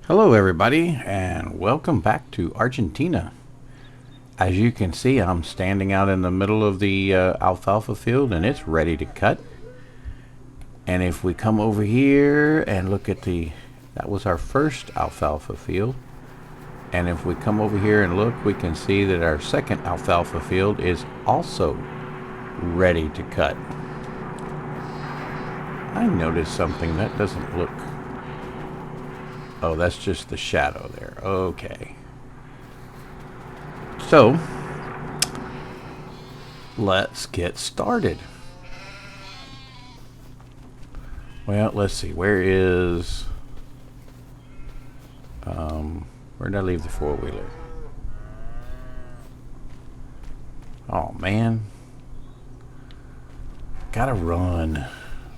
Hello everybody and welcome back to Argentina. As you can see, I'm standing out in the middle of the alfalfa field and it's ready to cut. And if we come over here and look at that was our first alfalfa field. And if we come over here and look, we can see that our second alfalfa field is also ready to cut. I noticed something that doesn't look... Oh, that's just the shadow there. Okay. So, let's get started. Well, let's see. Where did I leave the four-wheeler? Oh, man. Gotta run.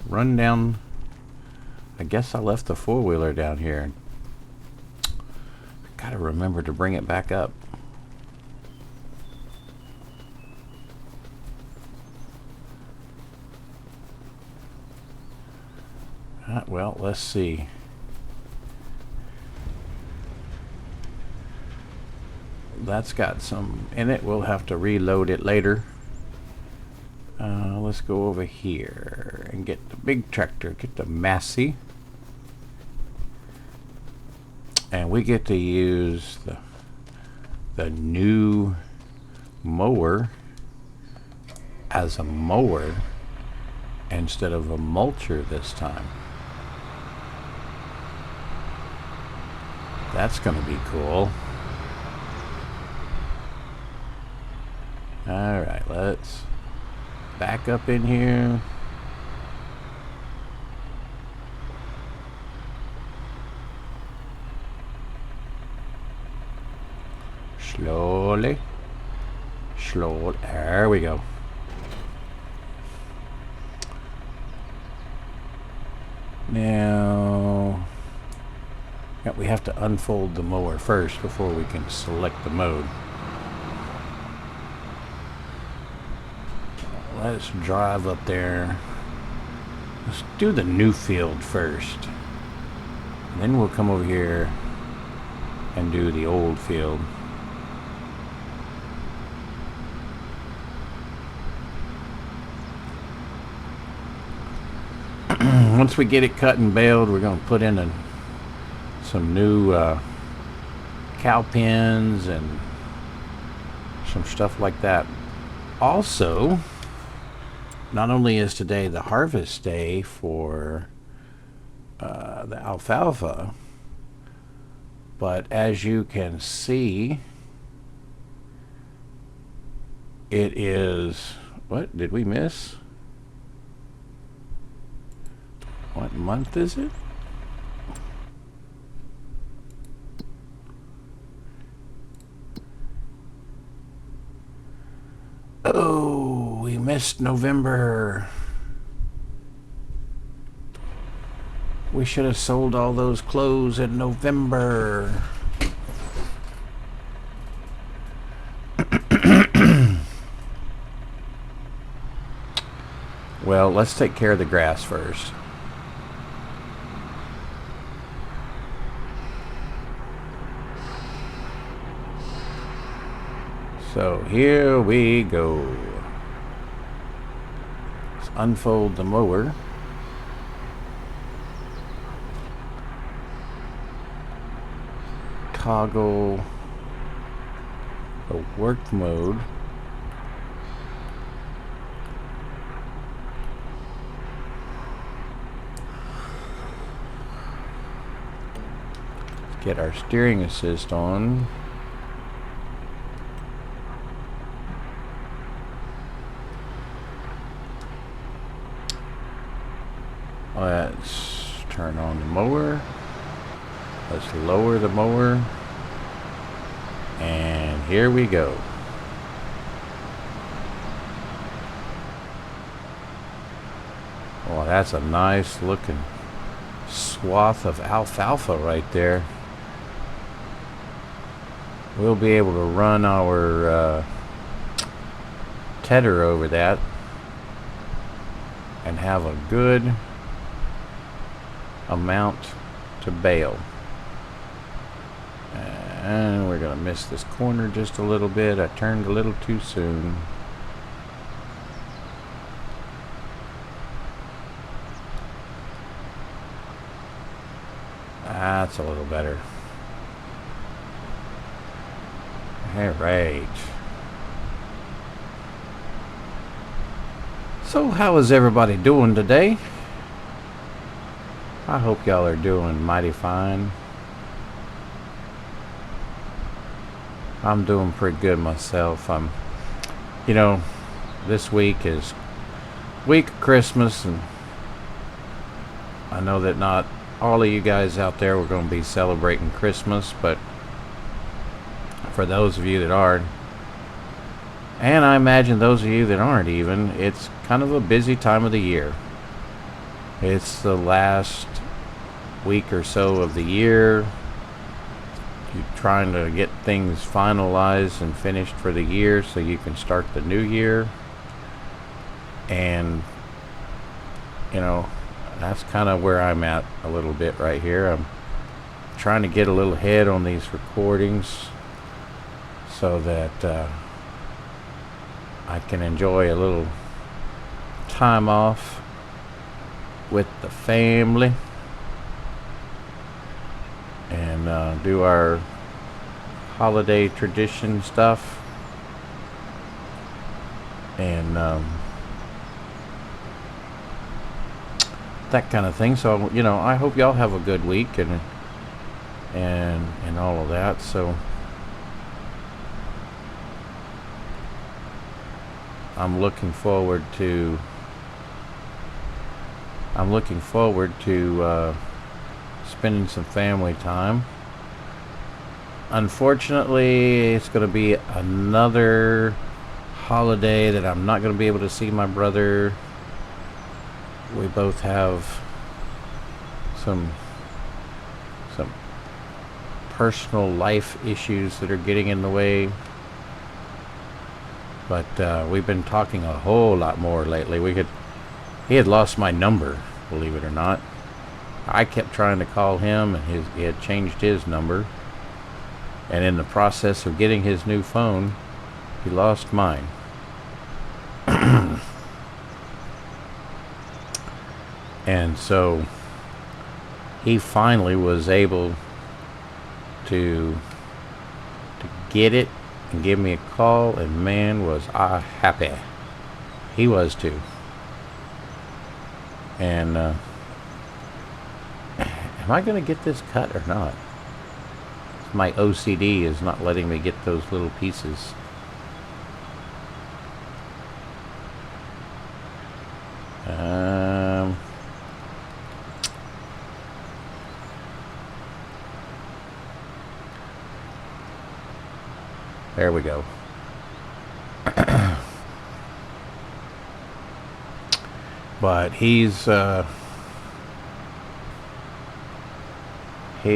Run down. I guess I left the four-wheeler down here. Gotta remember to bring it back up. Well, let's see. That's got some in it. We'll have to reload it later. Let's go over here and get the big tractor. Get the Massey. And we get to use the new mower as a mower instead of a mulcher this time. That's going to be cool. Alright, let's back up in here. Slowly. There we go. Now, we have to unfold the mower first before we can select the mode. Let's drive up there. Let's do the new field first. And then we'll come over here and do the old field. Once we get it cut and baled, we're going to put in some new cow pens and some stuff like that. Also, not only is today the harvest day for the alfalfa, but as you can see, it is... What did we miss? What month is it? Oh, we missed November. We should have sold all those clothes in November. Well, let's take care of the grass first. So here we go. Let's unfold the mower. Toggle the work mode. Let's get our steering assist on. Let's turn on the mower. Let's lower the mower. And here we go. Oh, that's a nice looking swath of alfalfa right there. We'll be able to run our tedder over that and have a good amount to bale. And we're going to miss this corner just a little bit. I turned a little too soon. That's a little better. All right. So how is everybody doing today? I hope y'all are doing mighty fine. I'm doing pretty good myself. You know, this week is week of Christmas, and I know that not all of you guys out there were going to be celebrating Christmas, but for those of you that are, and I imagine those of you that aren't even, it's kind of a busy time of the year. It's the last week or so of the year. You're trying to get things finalized and finished for the year so you can start the new year. And, you know, that's kind of where I'm at a little bit right here. I'm trying to get a little ahead on these recordings so that I can enjoy a little time off with the family and do our holiday tradition stuff, and that kind of thing. So, you know, I hope y'all have a good week and all of that. So I'm looking forward to spending some family time. Unfortunately, it's going to be another holiday that I'm not going to be able to see my brother. We both have some personal life issues that are getting in the way. But we've been talking a whole lot more lately. He had lost my number, believe it or not. I kept trying to call him, and he had changed his number. And in the process of getting his new phone, he lost mine. And so he finally was able to get it and give me a call, and man, was I happy. He was too. And am I going to get this cut or not? My OCD is not letting me get those little pieces. There we go. But he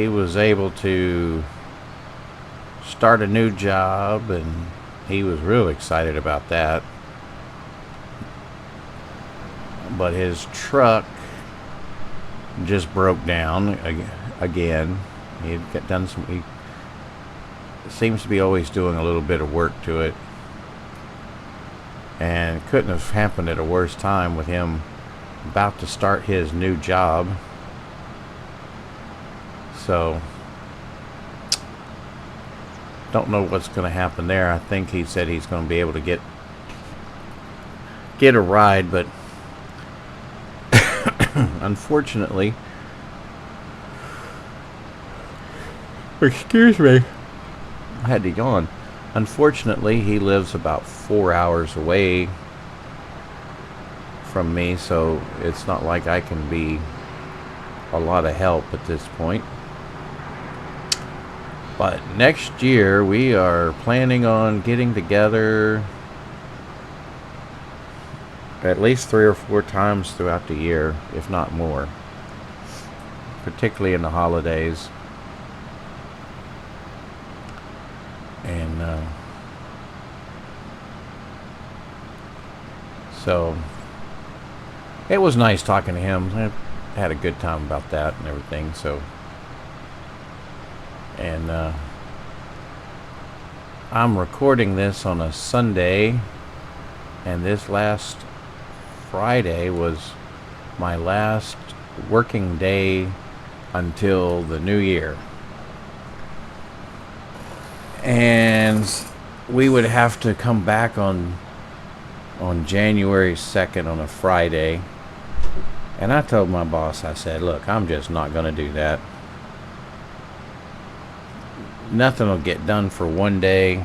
was able to start a new job, and he was real excited about that. But his truck just broke down again. He had done some. He seems to be always doing a little bit of work to it, and couldn't have happened at a worse time with him about to start his new job. So don't know what's going to happen there. I think he said he's going to be able to get a ride, but unfortunately, excuse me, I had to yawn. Unfortunately, he lives about 4 hours away from me, so it's not like I can be a lot of help at this point. But next year we are planning on getting together at least 3 or 4 times throughout the year, if not more, particularly in the holidays. And so it was nice talking to him. I had a good time about that and everything. So, and I'm recording this on a Sunday, and this last Friday was my last working day until the new year. And we would have to come back on January 2nd on a Friday. And I told my boss, I said, look, I'm just not going to do that. Nothing will get done for one day.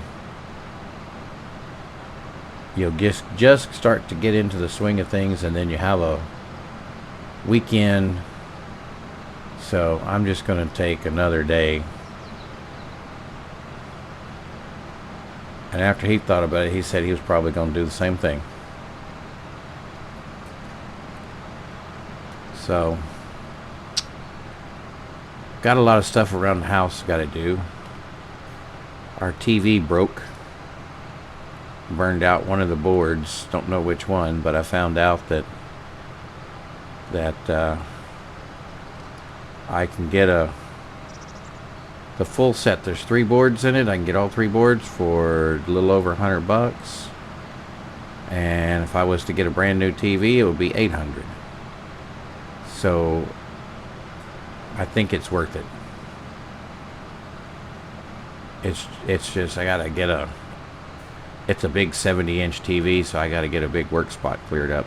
You'll just start to get into the swing of things, and then you have a weekend. So I'm just going to take another day. And after he thought about it, he said he was probably going to do the same thing. So, got a lot of stuff around the house got to do. Our TV broke. Burned out one of the boards. Don't know which one, but I found out that I can get the full set. There's 3 boards in it. I can get all 3 boards for a little over $100. And if I was to get a brand new TV, it would be $800. So I think it's worth it. It's just I gotta get it's a big 70-inch TV, so I gotta get a big work spot cleared up.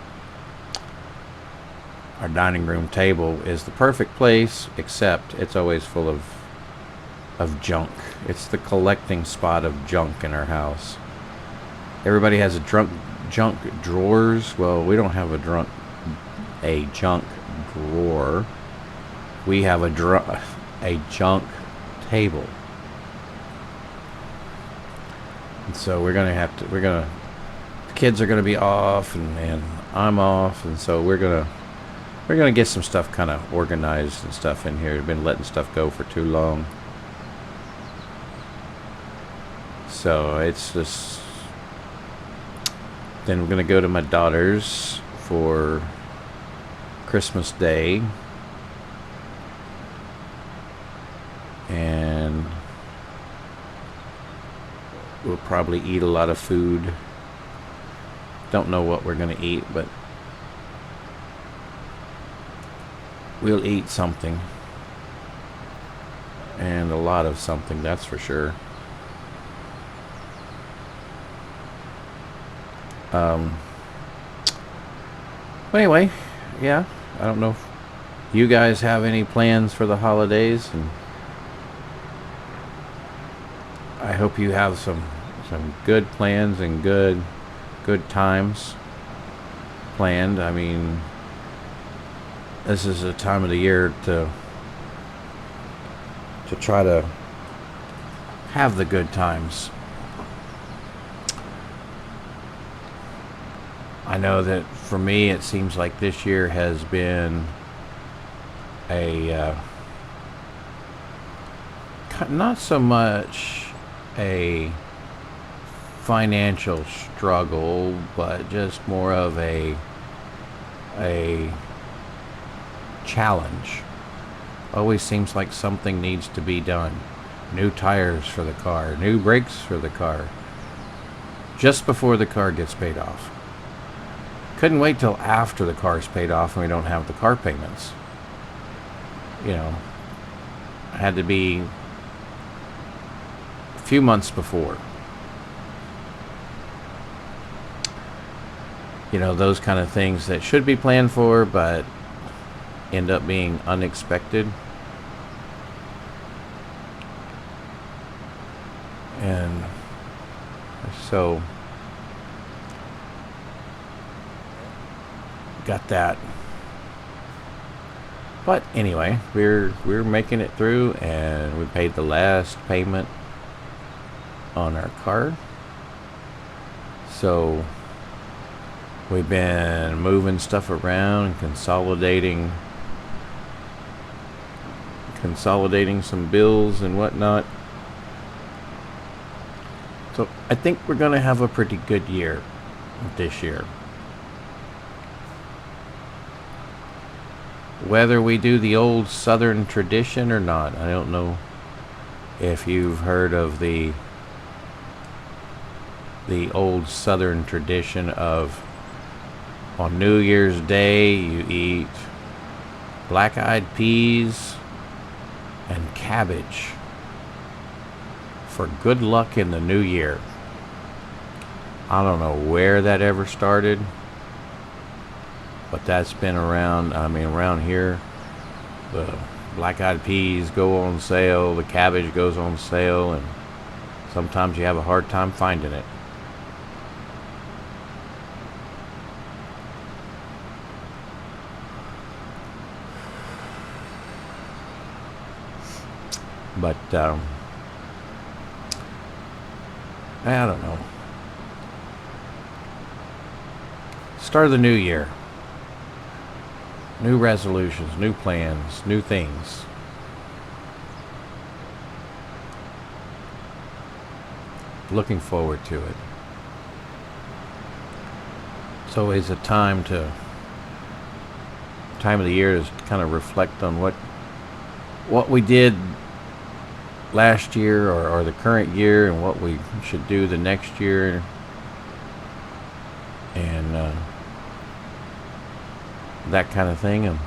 Our dining room table is the perfect place, except it's always full of junk. It's the collecting spot of junk in our house. Everybody has junk drawers. Well, we don't have a junk drawer. We have a junk table. And so the kids are gonna be off, and I'm off, and so we're gonna get some stuff kind of organized and stuff in here. We've been letting stuff go for too long. So it's just, then we're gonna go to my daughter's for Christmas Day, and we'll probably eat a lot of food. Don't know what we're gonna eat, but we'll eat something, and a lot of something, that's for sure. Anyway, yeah, I don't know if you guys have any plans for the holidays, and I hope you have some good plans and good times planned. I mean, this is a time of the year to try to have the good times. I know that for me, it seems like this year has been not so much a financial struggle, but just more of a challenge. Always seems like something needs to be done. New tires for the car, new brakes for the car, just before the car gets paid off. Couldn't wait till after the car's paid off and we don't have the car payments. You know, had to be a few months before. You know, those kind of things that should be planned for, but end up being unexpected. And so got that. But anyway, we're making it through, and we paid the last payment on our car. So we've been moving stuff around, consolidating some bills and whatnot. So I think we're gonna have a pretty good year this year. Whether we do the old Southern tradition or not, I don't know if you've heard of the the old Southern tradition of on New Year's Day you eat black-eyed peas and cabbage for good luck in the new year. I don't know where that ever started, but that's been around. I mean, around here, the black-eyed peas go on sale, the cabbage goes on sale, and sometimes you have a hard time finding it. But I don't know. Start of the new year. New resolutions, new plans, new things. Looking forward to it. It's always a time of the year to kind of reflect on what we did last year or the current year and what we should do the next year. And that kind of thing. I've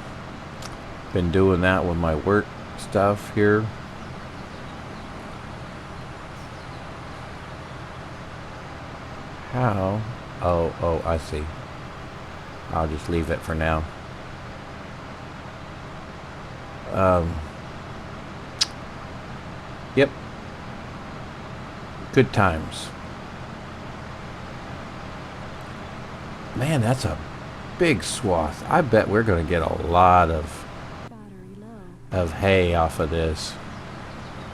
been doing that with my work stuff here. How? Oh, I see. I'll just leave it for now. Yep. Good times. Man, that's a big swath. I bet we're going to get a lot of hay off of this.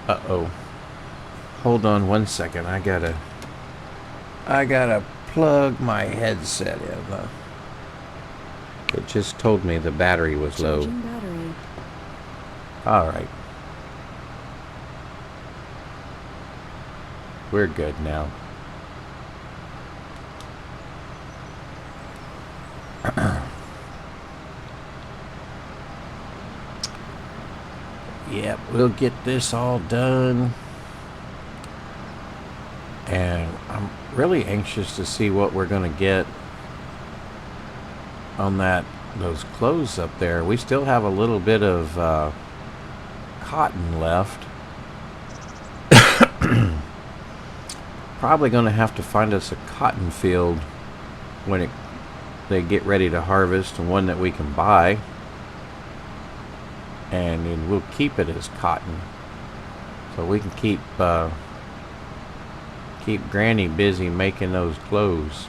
Uh-oh. Hold on one second. I gotta plug my headset in. It just told me the battery was low. Alright. We're good now. Yep, we'll get this all done. And I'm really anxious to see what we're going to get on those clothes up there. We still have a little bit of cotton left. Probably going to have to find us a cotton field when they get ready to harvest, and one that we can buy, and then we'll keep it as cotton so we can keep Granny busy making those clothes.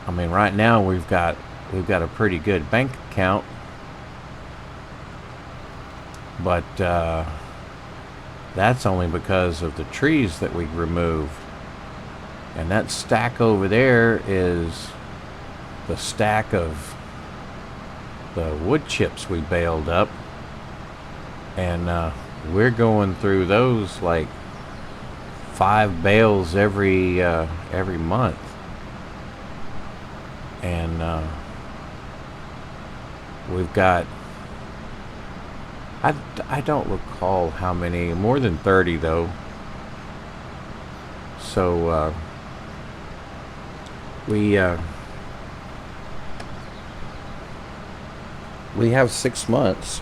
I mean, right now we've got a pretty good bank account, but that's only because of the trees that we removed. And that stack over there is the stack of the wood chips we baled up. And we're going through those like 5 bales every month. And we've got, I don't recall how many, more than 30 though. So we have 6 months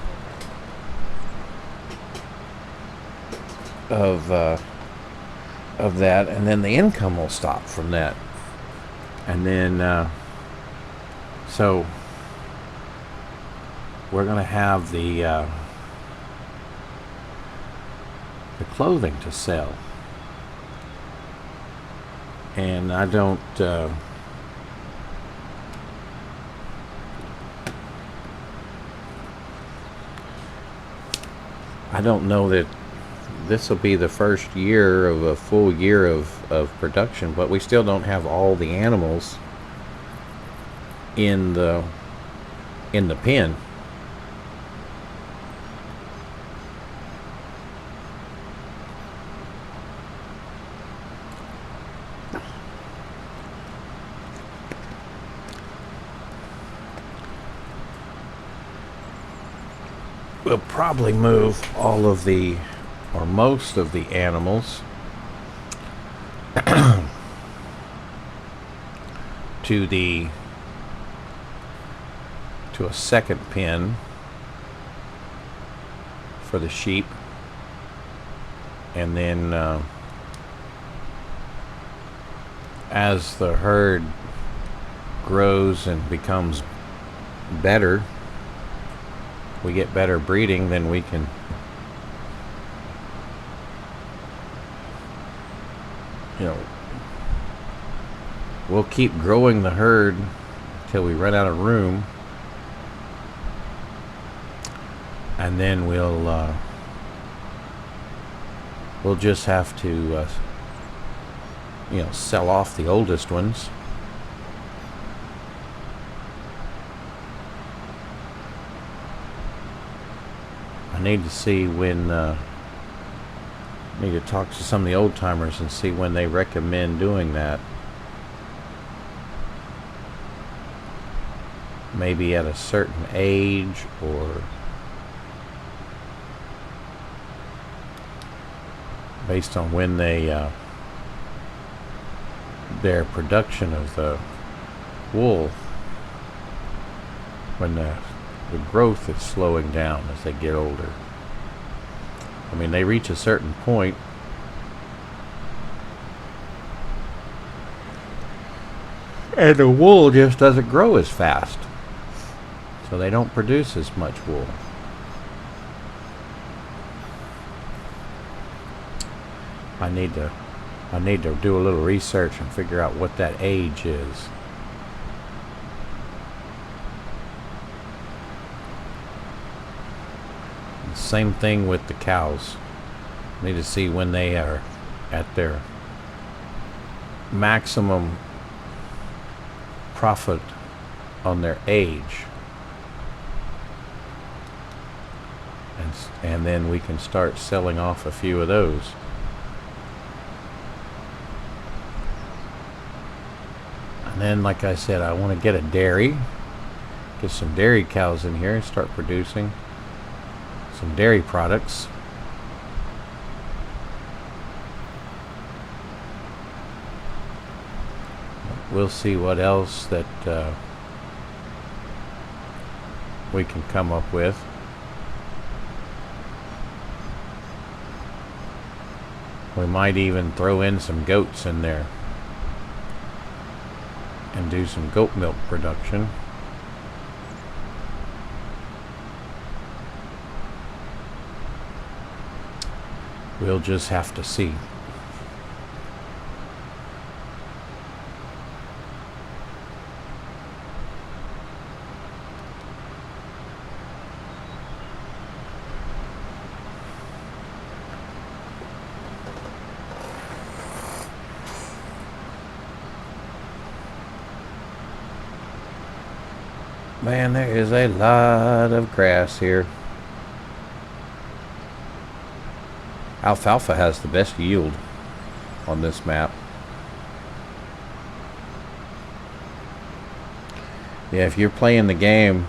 of that, and then the income will stop from that. And then so we're gonna have the clothing to sell, and I don't know that this will be the first year of a full year of production, but we still don't have all the animals in the pen. we'll probably move all of the, or most of the animals to a second pen for the sheep, and then as the herd grows and becomes better, we get better breeding, then we can we'll keep growing the herd until we run out of room, and then we'll just have to sell off the oldest ones. I need to see when need to talk to some of the old timers and see when they recommend doing that. Maybe at a certain age, or based on when they their production of the wool, when the growth is slowing down as they get older. I mean, they reach a certain point and the wool just doesn't grow as fast, so they don't produce as much wool. I need to do a little research and figure out what that age is. Same thing with the cows. Need to see when they are at their maximum profit on their age, and then we can start selling off a few of those. And then, like I said, I want to get a dairy, get some dairy cows in here and start producing some dairy products. We'll see what else that we can come up with. We might even throw in some goats in there and do some goat milk production. We'll just have to see. Man, there is a lot of grass here. Alfalfa has the best yield on this map. Yeah, if you're playing the game,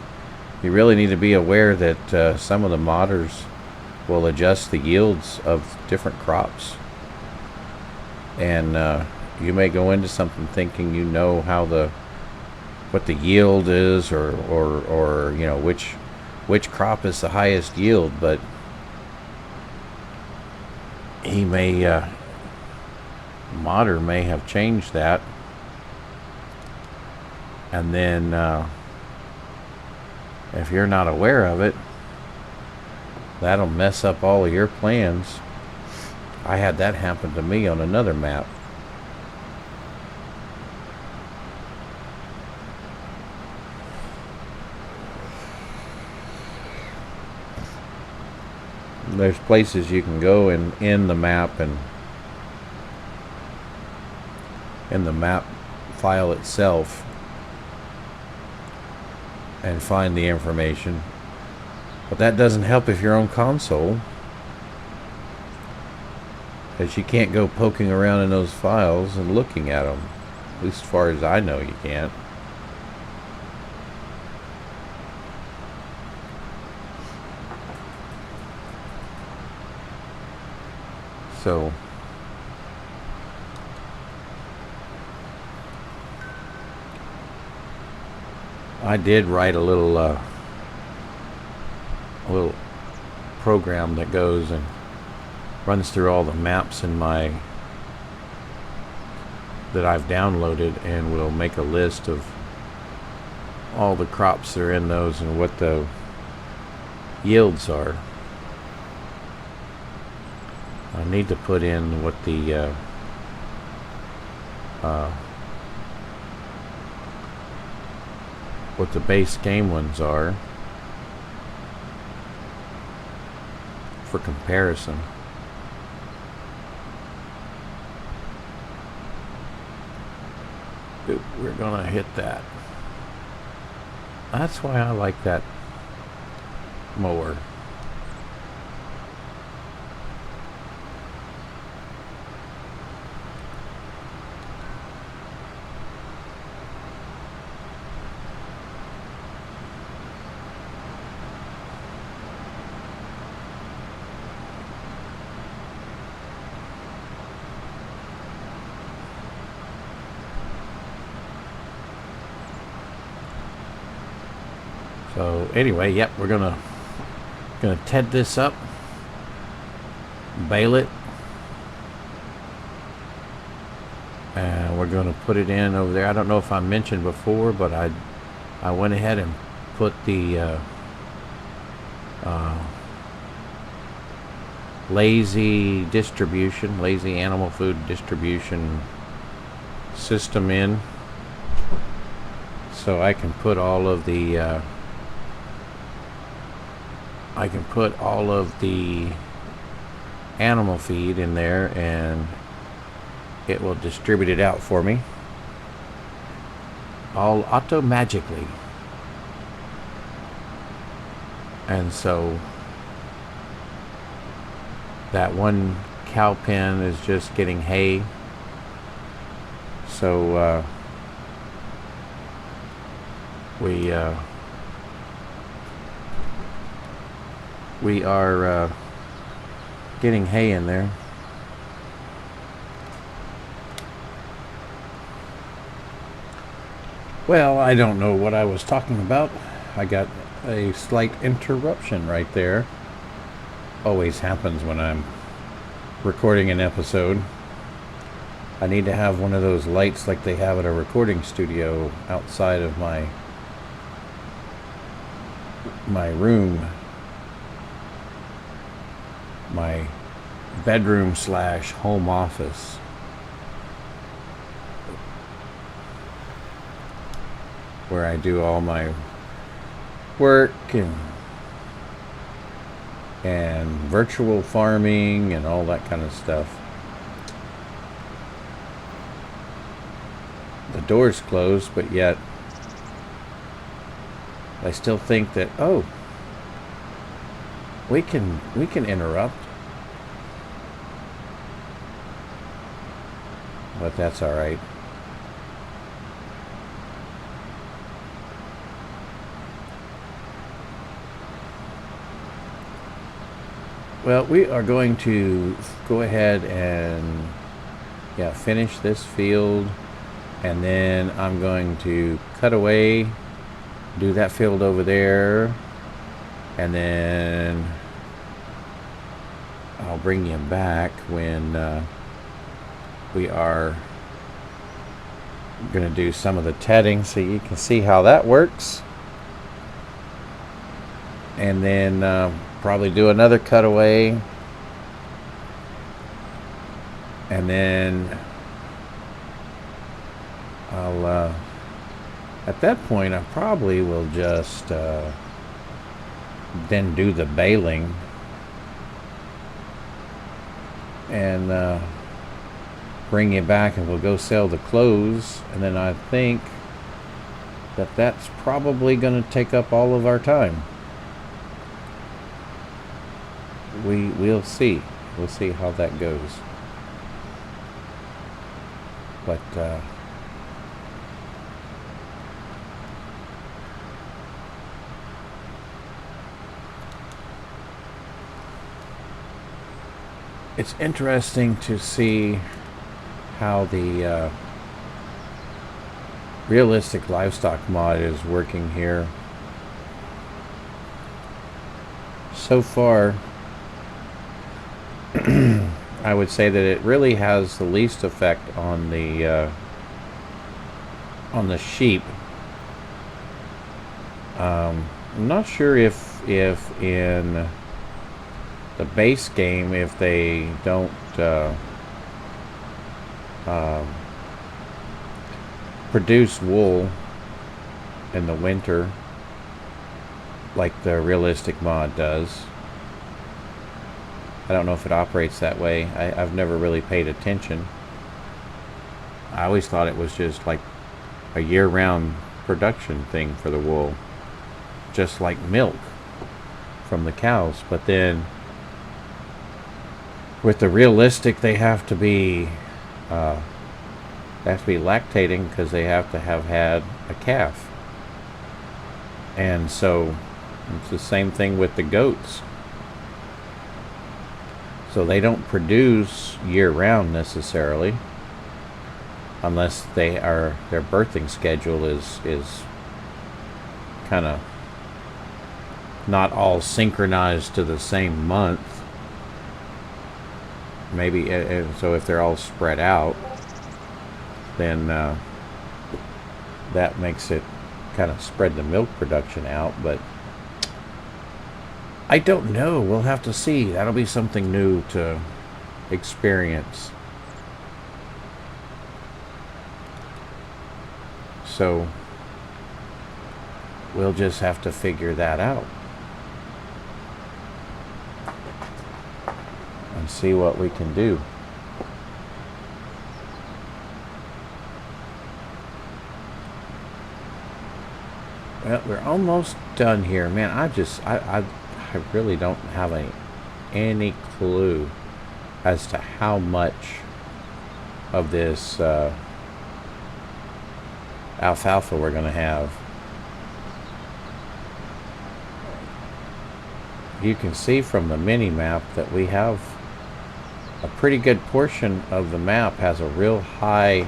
you really need to be aware that some of the modders will adjust the yields of different crops. And you may go into something thinking you know how what the yield is, or you know which crop is the highest yield, but modder may have changed that, and then if you're not aware of it, that'll mess up all of your plans. I had that happen to me on another map. There's places you can go in the map, and in the map file itself, and find the information, but that doesn't help if you're on console, because you can't go poking around in those files and looking at them. At least as far as I know, you can't. So I did write a little program that goes and runs through all the maps in my that I've downloaded, and will make a list of all the crops that are in those and what the yields are. I need to put in what the base game ones are for comparison. Oop, we're gonna hit that. That's why I like that mower. So anyway, yep, we're gonna ted this up, bale it, and we're gonna put it in over there. I don't know if I mentioned before, but I went ahead and put the lazy animal food distribution system in, so I can put all of the animal feed in there, and it will distribute it out for me all automagically. And so that one cow pen is just getting hay, so we are getting hay in there. Well, I don't know what I was talking about. I got a slight interruption right there. Always happens when I'm recording an episode. I need to have one of those lights like they have at a recording studio outside of my room, my bedroom / home office. Where I do all my work and virtual farming and all that kind of stuff. The door's closed, but yet I still think that, oh, we can interrupt. But that's all right. Well, we are going to go ahead and finish this field, and then I'm going to cut away, do that field over there, and then I'll bring you back when we are going to do some of the tedding so you can see how that works. And then probably do another cutaway, and then I'll at that point I probably will just then do the baling and bring you back, and we'll go sell the clothes. And then I think that that's probably going to take up all of our time. We'll see. We'll see how that goes. But it's interesting to see how the realistic livestock mod is working here. So far, I would say that it really has the least effect on the sheep. I'm not sure if in the base game, if they don't produce wool in the winter like the realistic mod does. I don't know if it operates that way. I've never really paid attention. I always thought it was just like a year-round production thing for the wool, just like milk from the cows. But then with the realistic, they have to be lactating because they have to have had a calf. And so it's the same thing with the goats. So they don't produce year-round necessarily, unless their birthing schedule is kind of not all synchronized to the same month. Maybe, so if they're all spread out, then that makes it kind of spread the milk production out. But I don't know. We'll have to see. That'll be something new to experience. So we'll just have to figure that out and see what we can do. Well, we're almost done here, man. I really don't have any clue as to how much of this alfalfa we're going to have. You can see from the mini map that we have a pretty good portion of the map has a real high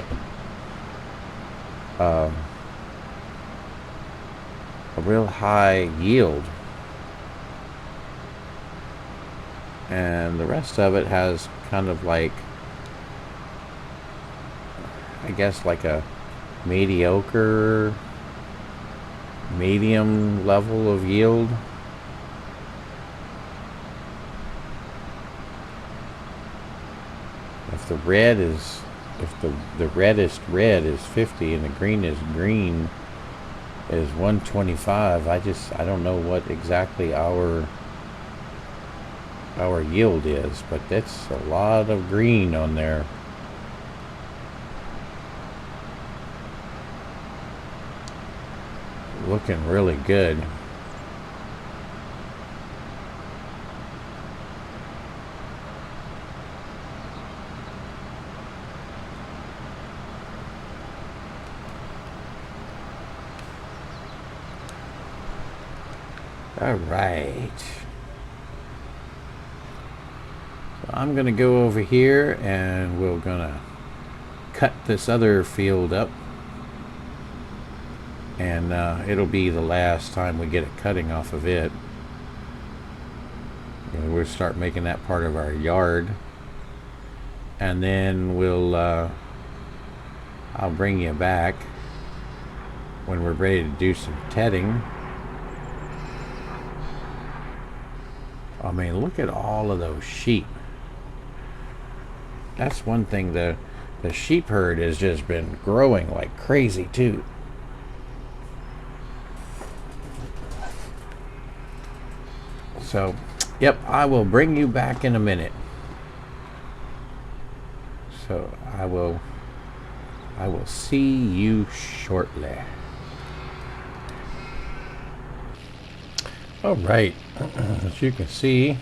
yield, and the rest of it has kind of like, I guess, like a mediocre, medium level of yield. If the red is, the reddest red is 50 and the greenest green is 125, I don't know what exactly our yield is, but that's a lot of green on there. Looking really good. All right. So I'm going to go over here and we're going to cut this other field up. And it'll be the last time we get a cutting off of it. And we'll start making that part of our yard. And then we'll I'll bring you back when we're ready to do some tedding. I mean, look at all of those sheep. That's one thing. The sheep herd has just been growing like crazy too. So, yep, I will bring you back in a minute. So I will see you shortly. All right, as you can see,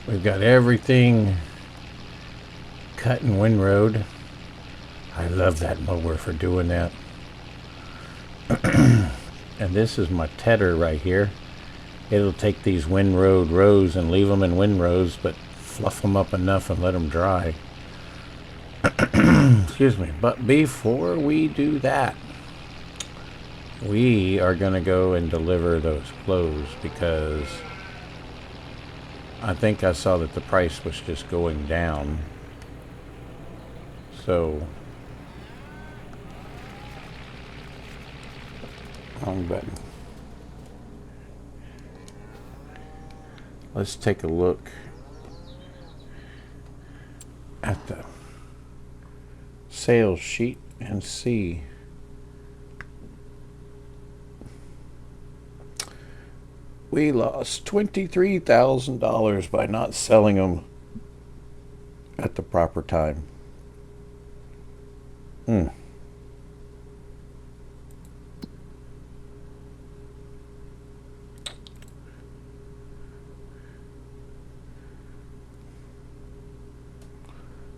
we've got everything cut and windrowed. I love that mower for doing that. And this is my tedder right here. It'll take these windrowed rows and leave them in windrows, but fluff them up enough and let them dry. Excuse me. But before we do that, we are going to go and deliver those clothes because I think I saw that the price was just going down. So, wrong button. Let's take a look at the sales sheet and see. We lost $23,000 by not selling them at the proper time.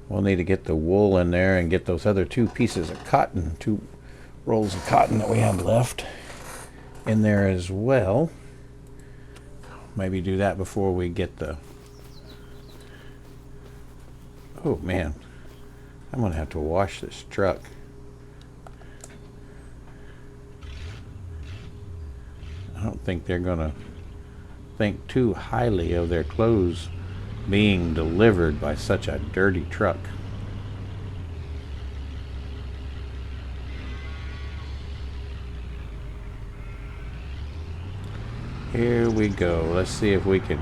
We'll need to get the wool in there and get those other 2 pieces of cotton, 2 rolls of cotton that we have left in there as well. Maybe do that before we get the... Oh man, I'm gonna have to wash this truck. I don't think they're gonna think too highly of their clothes being delivered by such a dirty truck. Here we go. Let's see if we can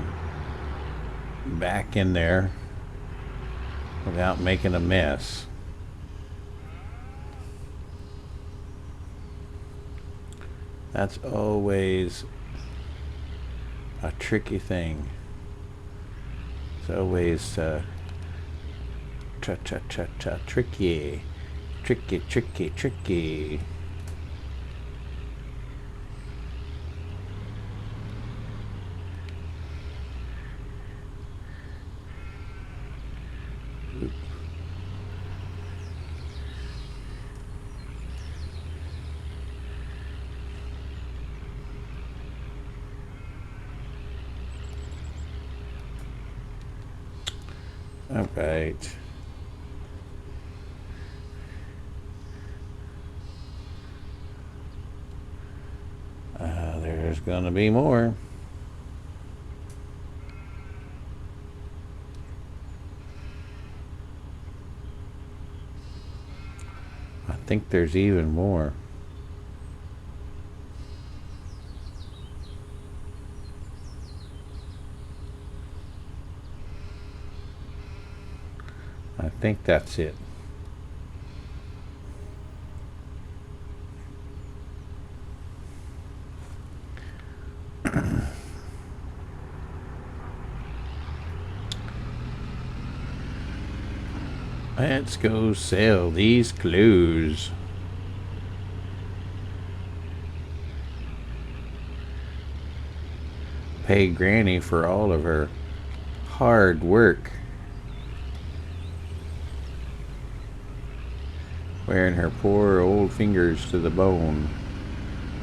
back in there without making a mess. That's always a tricky thing. It's always tricky. All right. There's gonna be more. I think there's even more. I think that's it. Let's go sell these clothes. Pay Granny for all of her hard work. Wearing her poor old fingers to the bone,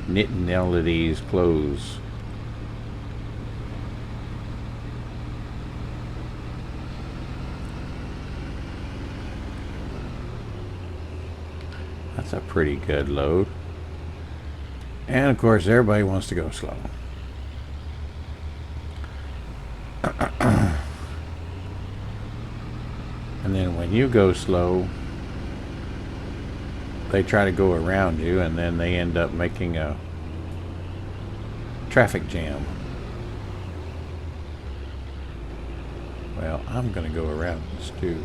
knitting all of these clothes. That's a pretty good load. And of course everybody wants to go slow. And then when you go slow, they try to go around you, and then they end up making a traffic jam. Well, I'm gonna go around this too.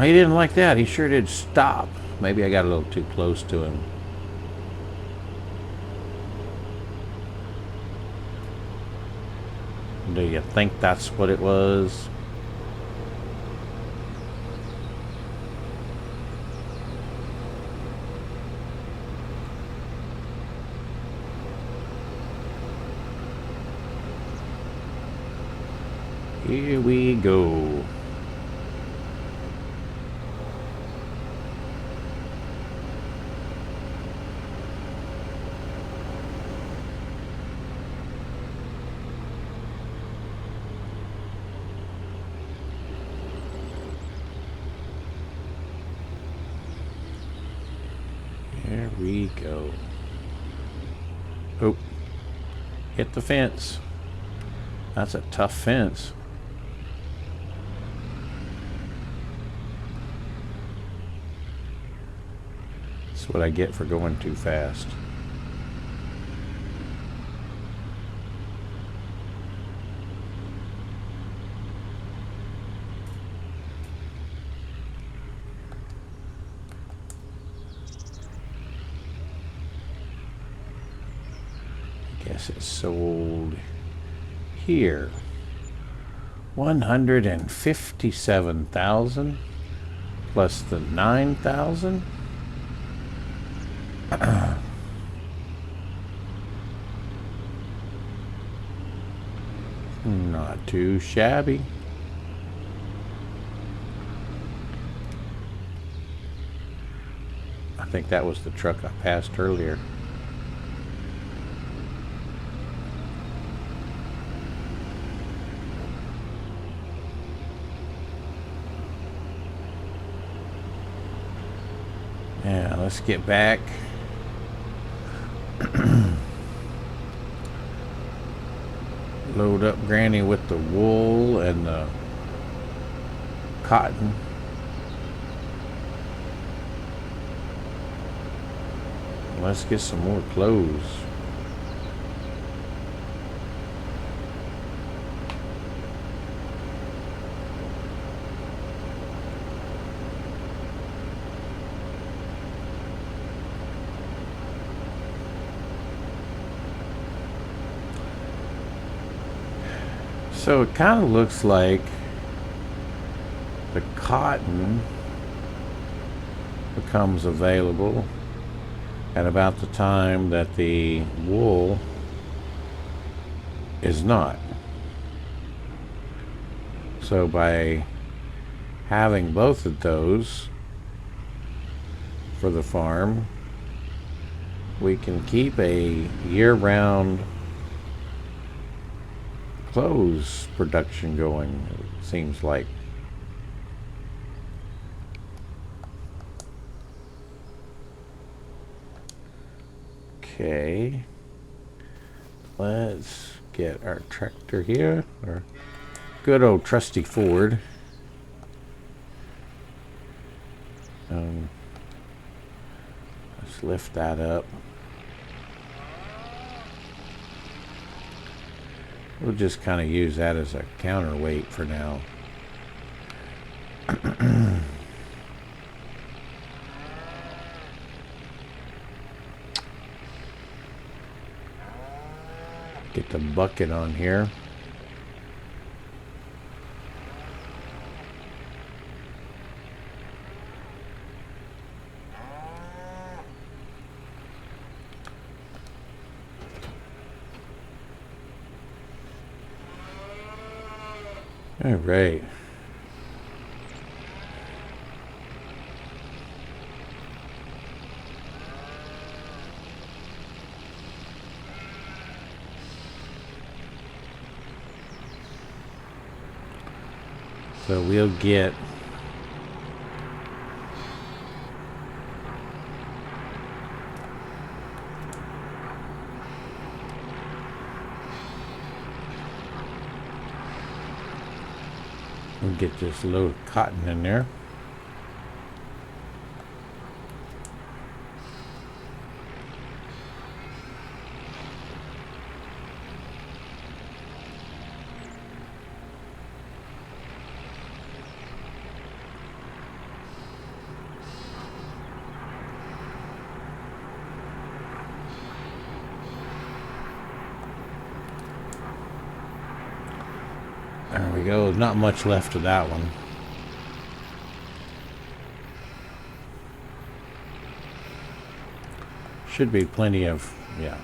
He didn't like that. He sure did stop. Maybe I got a little too close to him. Do you think that's what it was? Here we go. we go. Oh, hit the fence. That's a tough fence. That's what I get for going too fast. Guess it's sold here. 157,000 plus the 9,000. Not too shabby. I think that was the truck I passed earlier. Yeah, let's get back. Load up Granny with the wool and the cotton. Let's get some more clothes. So it kind of looks like the cotton becomes available at about the time that the wool is not. So by having both of those for the farm, we can keep a year-round clothes production going, it seems like. Okay, let's get our tractor here, our good old trusty Ford. Let's lift that up. We'll just kind of use that as a counterweight for now. Get the bucket on here. All right. So we'll get this load of cotton in there. There we go. Not much left of that one. Should be plenty of, yeah.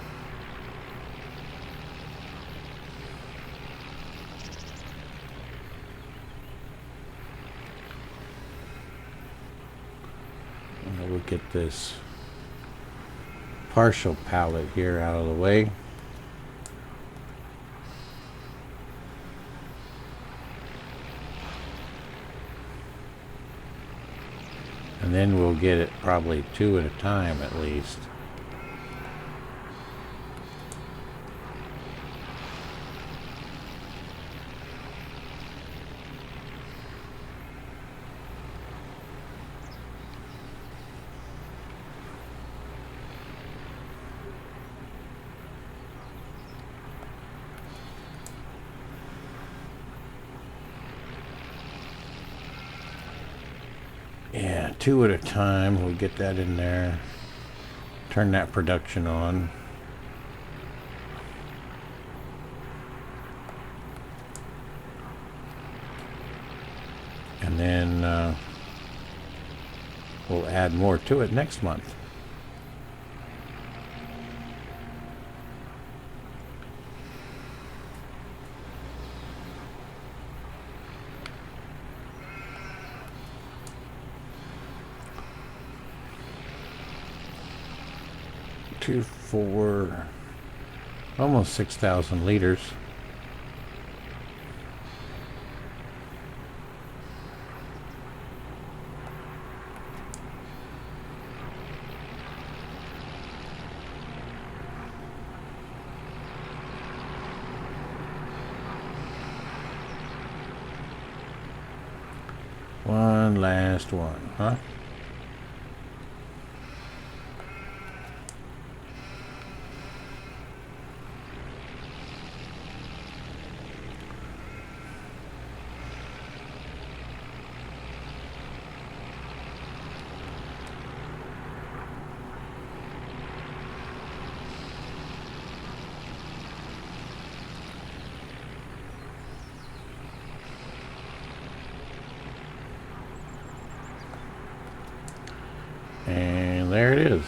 And we'll get this partial pallet here out of the way. And then we'll get it probably two at a time at least. 2 at a time. We'll get that in there. Turn that production on. And then we'll add more to it next month. For almost 6,000 liters. One last one, huh? And there it is.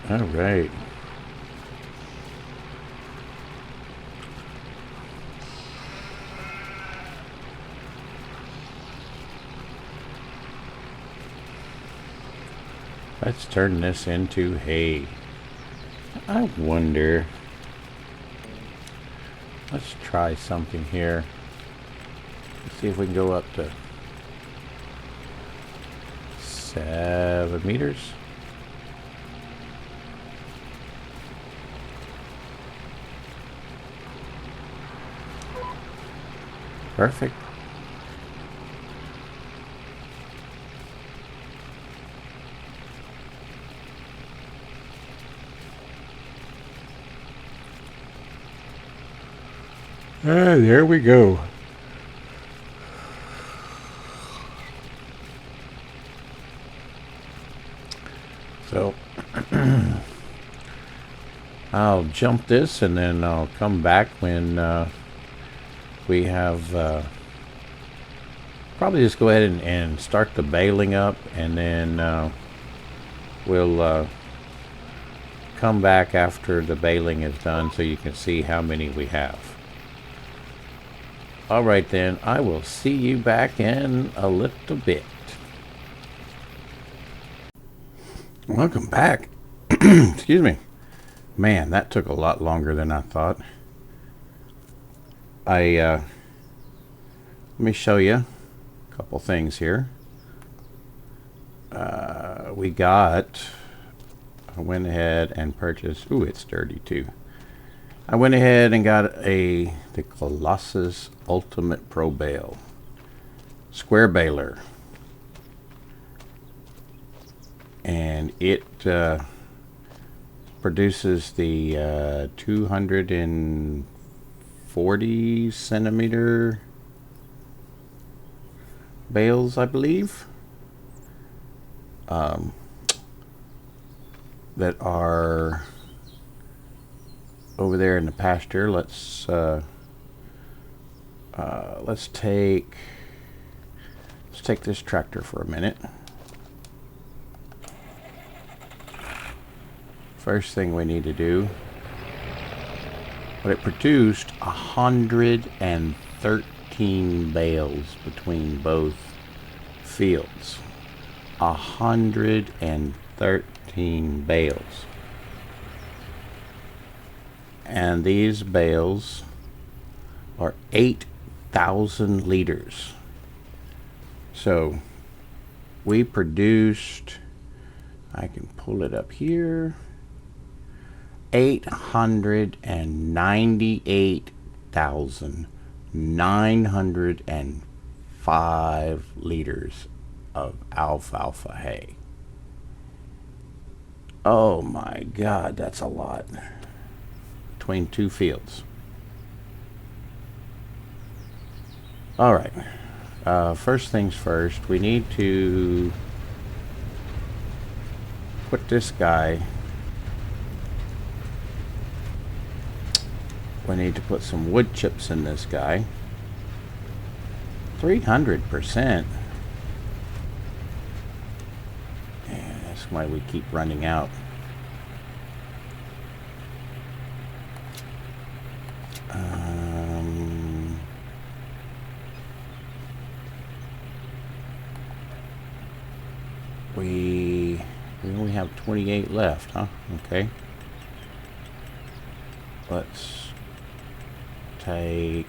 All right. Let's turn this into hay. I wonder. Let's try something here. Let's see if we can go up to 7 meters. Perfect. There we go. So I'll jump this and then I'll come back when we have probably just go ahead and start the baling up, and then we'll come back after the baling is done so you can see how many we have. Alright then, I will see you back in a little bit. Welcome back. Excuse me. Man, that took a lot longer than I thought. Let me show you a couple things here. I went ahead and purchased, ooh, it's dirty too. I went ahead and got the Colossus Ultimate Pro Bale square baler, and it produces the 240 centimeter bales, I believe, that are over there in the pasture. Let's take this tractor for a minute. First thing we need to do, but it produced 113 bales between both fields. 113 bales. And these bales are 8,000 liters. So we produced, I can pull it up here, 898,905 liters of alfalfa hay. Oh my God, that's a lot. Between two fields. All right. First things first, we need to put this guy. We need to put some wood chips in this guy. 300%. And that's why we keep running out. We only have 28 left, huh? Okay. Let's take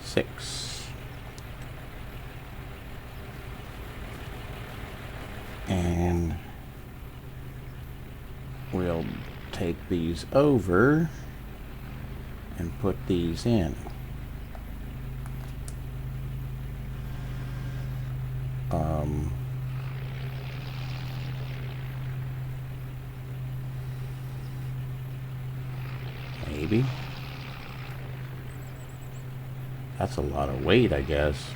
6. And we'll take these over and put these in. Maybe. That's a lot of weight, I guess.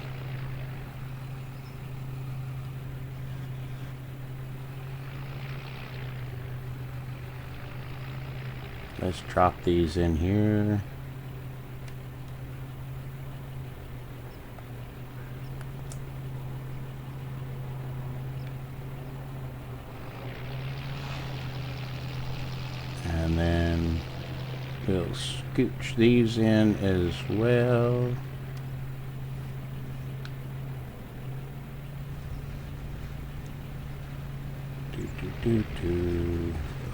Let's drop these in here. And then we'll scooch these in as well.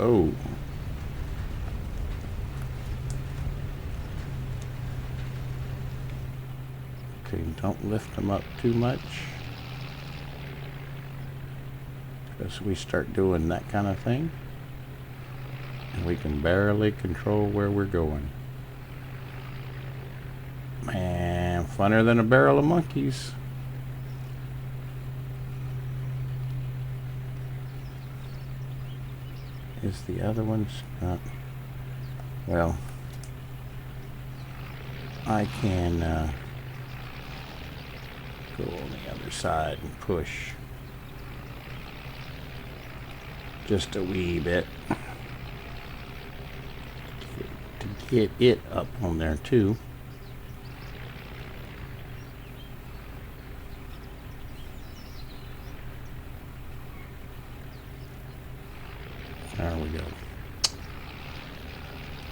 Oh. Okay, don't lift them up too much, because we start doing that kind of thing and we can barely control where we're going. Man, funner than a barrel of monkeys. Is the other one's not? Well, I can go on the other side and push just a wee bit to get it up on there too. There we go.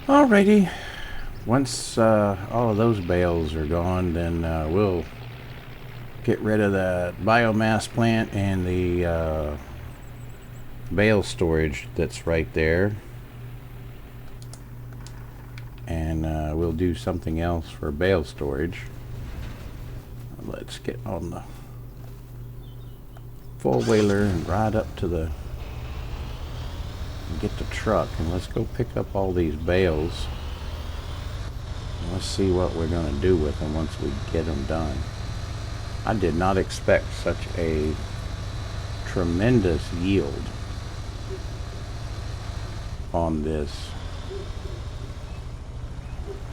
Alrighty. Once all of those bales are gone, then we'll get rid of the biomass plant and the bale storage that's right there. And we'll do something else for bale storage. Let's get on the four-wheeler and ride up to the get the truck, and let's go pick up all these bales. And let's see what we're going to do with them once we get them done. I did not expect such a tremendous yield on this.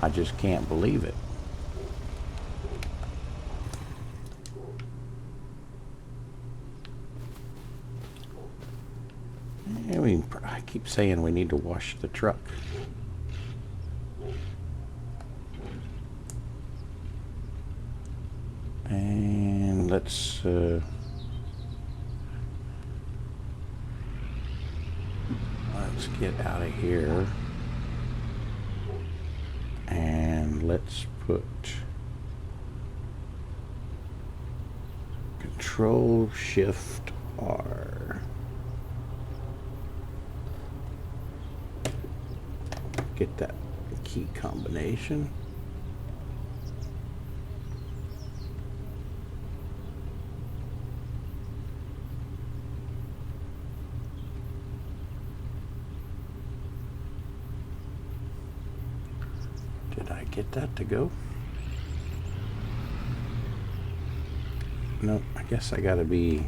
I just can't believe it. I keep saying we need to wash the truck. And let's get out of here. And let's put Control Shift R. Get that key combination. Did I get that to go? No, I guess I gotta be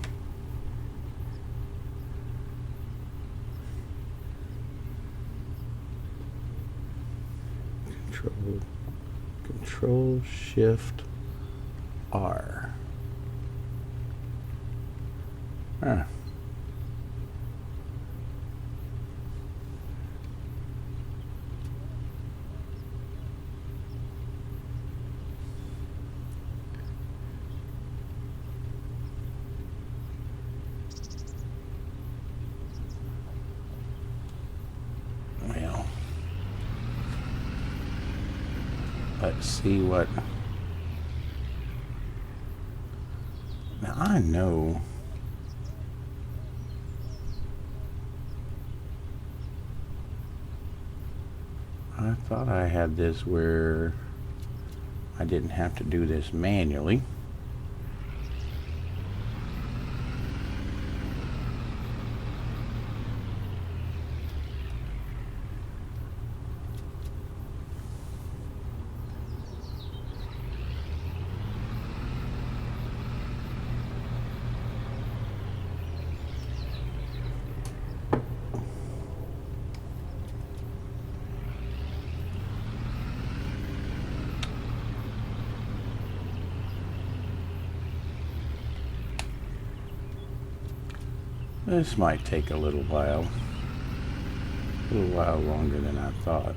Control Shift R. Huh. Well, let's see what. Now I know. I thought I had this where I didn't have to do this manually. This might take a little while longer than I thought.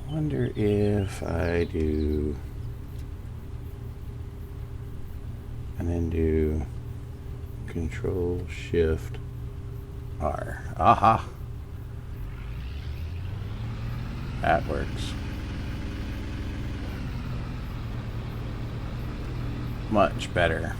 I wonder if I do, and then do Control Shift R. Aha! That works. Much better.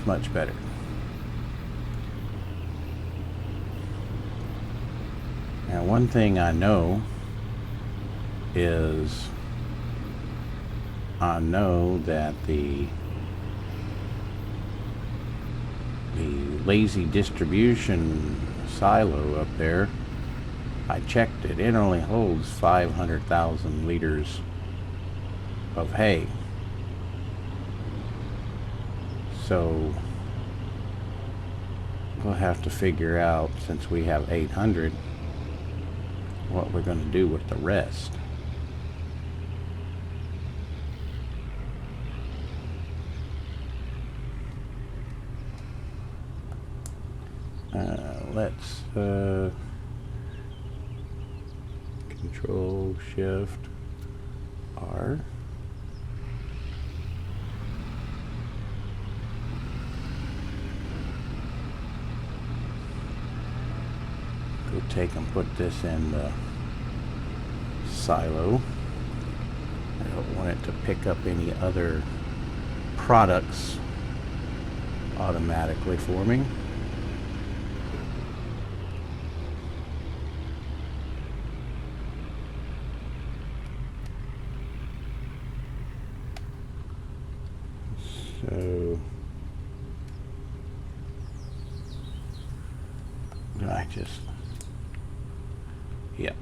Much better. Now, one thing I know is I know that the lazy distribution silo up there, I checked it, it only holds 500,000 liters of hay. So we'll have to figure out, since we have 800, what we're going to do with the rest. Let's Control Shift R. Go take and put this in the silo. I don't want it to pick up any other products automatically for me. So I just, yep,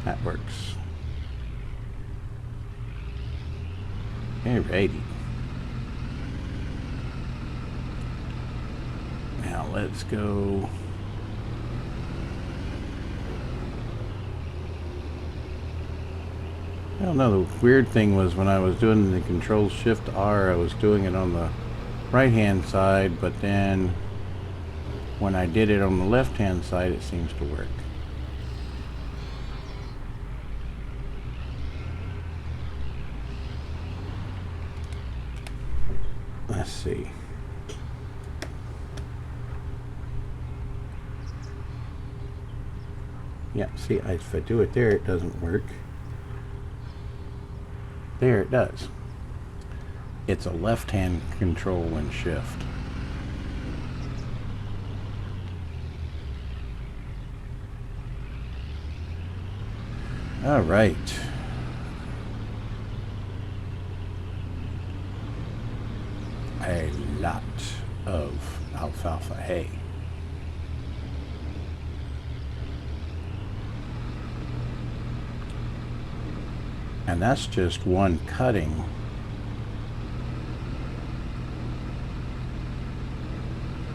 that works. Alrighty. Now let's go. I don't know, the weird thing was when I was doing the Control Shift R, I was doing it on the right hand side, but then when I did it on the left hand side, it seems to work. Let's see. Yeah, see, if I do it there, it doesn't work. There it does. It's a left-hand control and shift. All right. A lot of alfalfa hay. And that's just one cutting.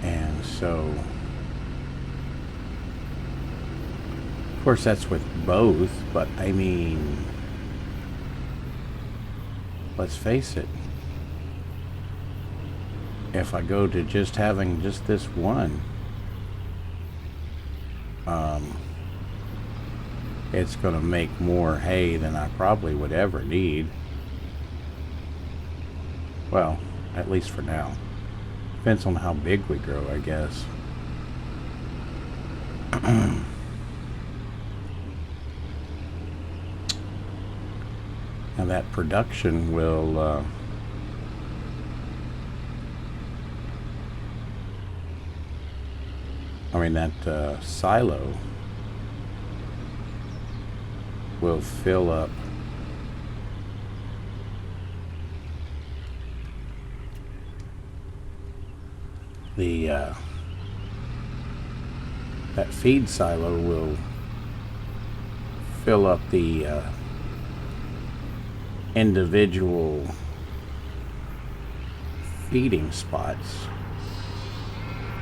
And so, of course, that's with both, but I mean, let's face it. If I go to just having just this one, it's going to make more hay than I probably would ever need. Well, at least for now. Depends on how big we grow, I guess. Now that production will that silo will fill up the that feed silo will fill up the individual feeding spots.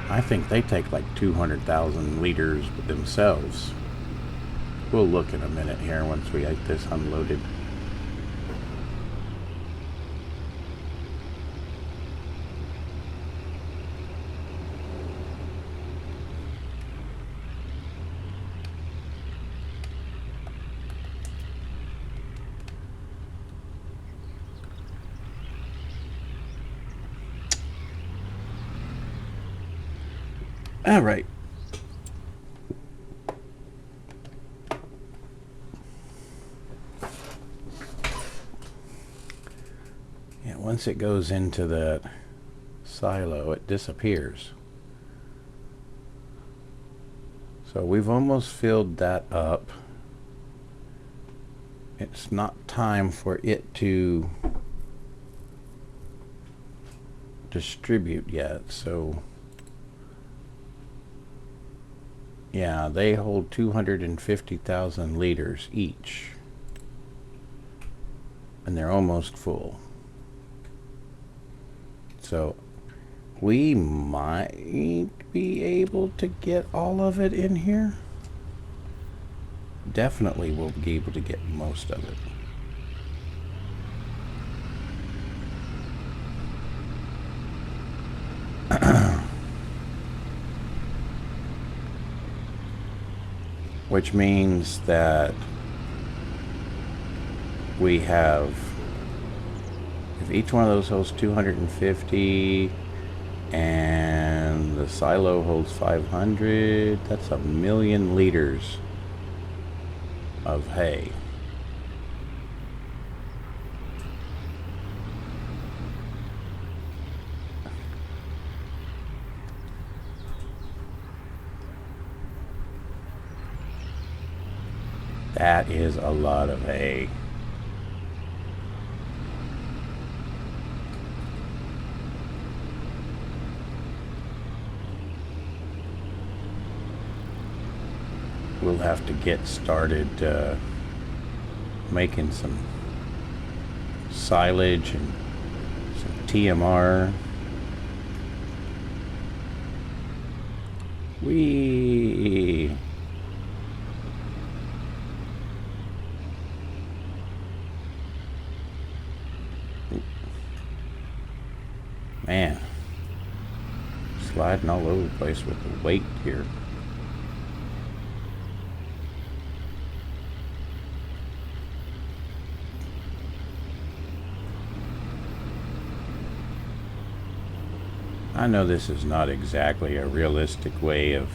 I think they take like 200,000 liters themselves. We'll look in a minute here once we get this unloaded. All right. Yeah, once it goes into the silo, it disappears. So we've almost filled that up. It's not time for it to distribute yet, so yeah, they hold 250,000 liters each. And they're almost full. So we might be able to get all of it in here. Definitely we'll be able to get most of it. Which means that we have, if each one of those holds 250 and the silo holds 500, that's 1,000,000 liters of hay. That is a lot of hay. We'll have to get started making some silage and some TMR. Whee! Man, sliding all over the place with the weight here. I know this is not exactly a realistic way of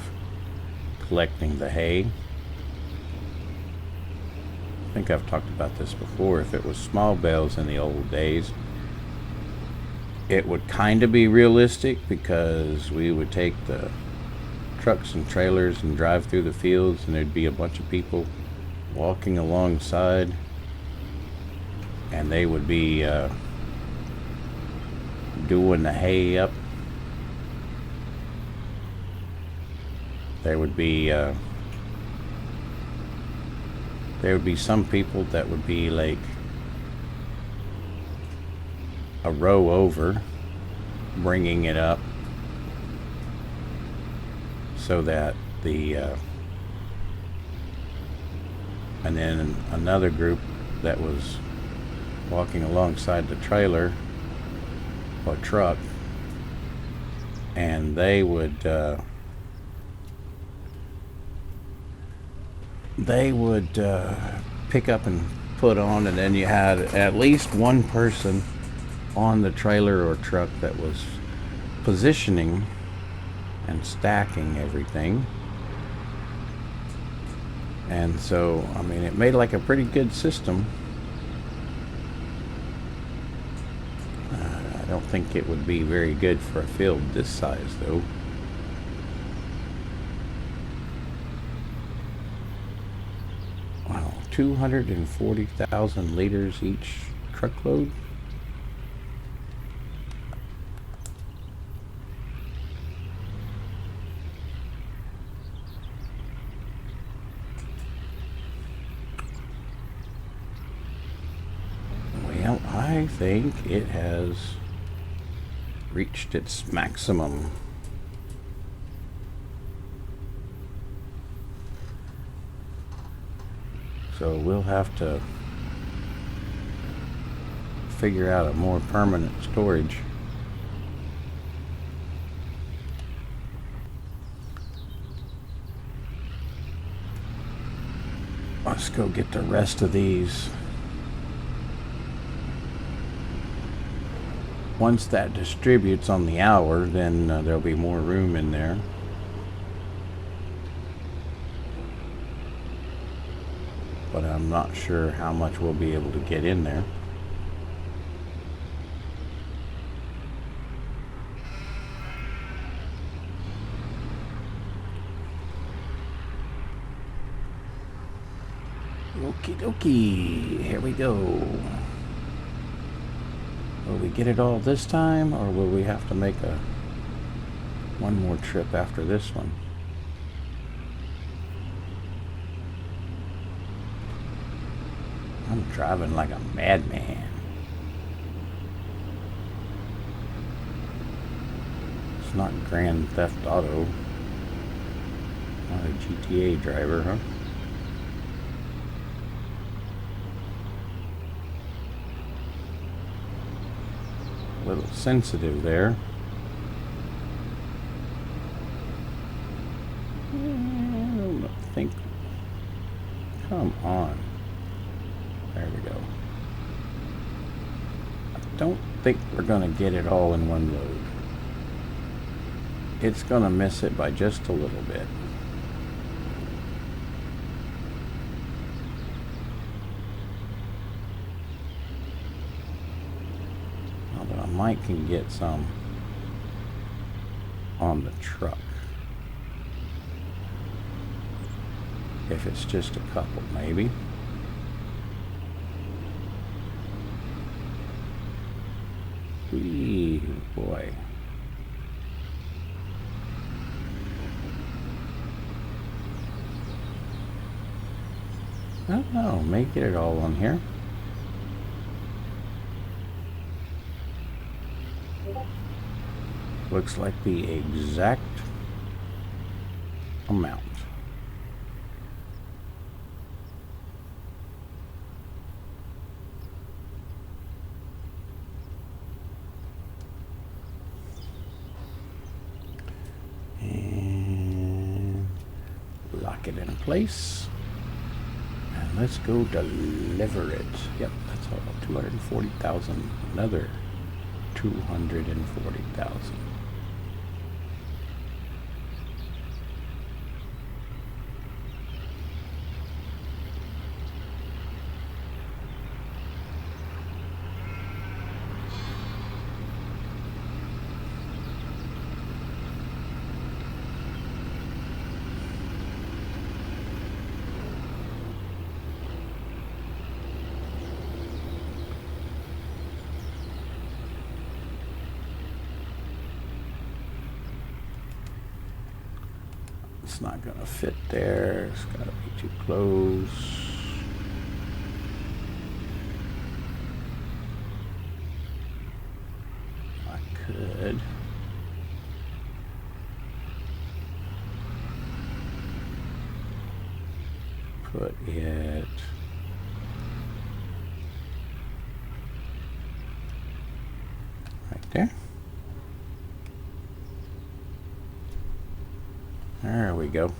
collecting the hay. I think I've talked about this before. If it was small bales in the old days, it would kind of be realistic because we would take the trucks and trailers and drive through the fields and there'd be a bunch of people walking alongside and they would be doing the hay up. There would be some people that would be like a row over, bringing it up so that the and then another group that was walking alongside the trailer or truck, and they would pick up and put on, and then you had at least one person on the trailer or truck that was positioning and stacking everything. And so, I mean, it made like a pretty good system. I don't think it would be very good for a field this size, though. Wow, 240,000 liters each truckload. Well, I think it has reached its maximum. So we'll have to figure out a more permanent storage. Let's go get the rest of these. Once that distributes on the hour, then there'll be more room in there. But I'm not sure how much we'll be able to get in there. Okie dokie, here we go. Will we get it all this time, or will we have to make one more trip after this one? I'm driving like a madman. It's not Grand Theft Auto. Not a GTA driver, huh? A little sensitive there. I don't think. Come on. There we go. I don't think we're going to get it all in one load. It's going to miss it by just a little bit. Although I might can get some on the truck. If it's just a couple, maybe. Wee boy. I don't know, may get it all on here. Looks like the exact amount. It in place, and let's go deliver it. Yep, that's all. 240,000. Another 240,000. It's not gonna fit there. It's gotta be too close. put it right there. There we go.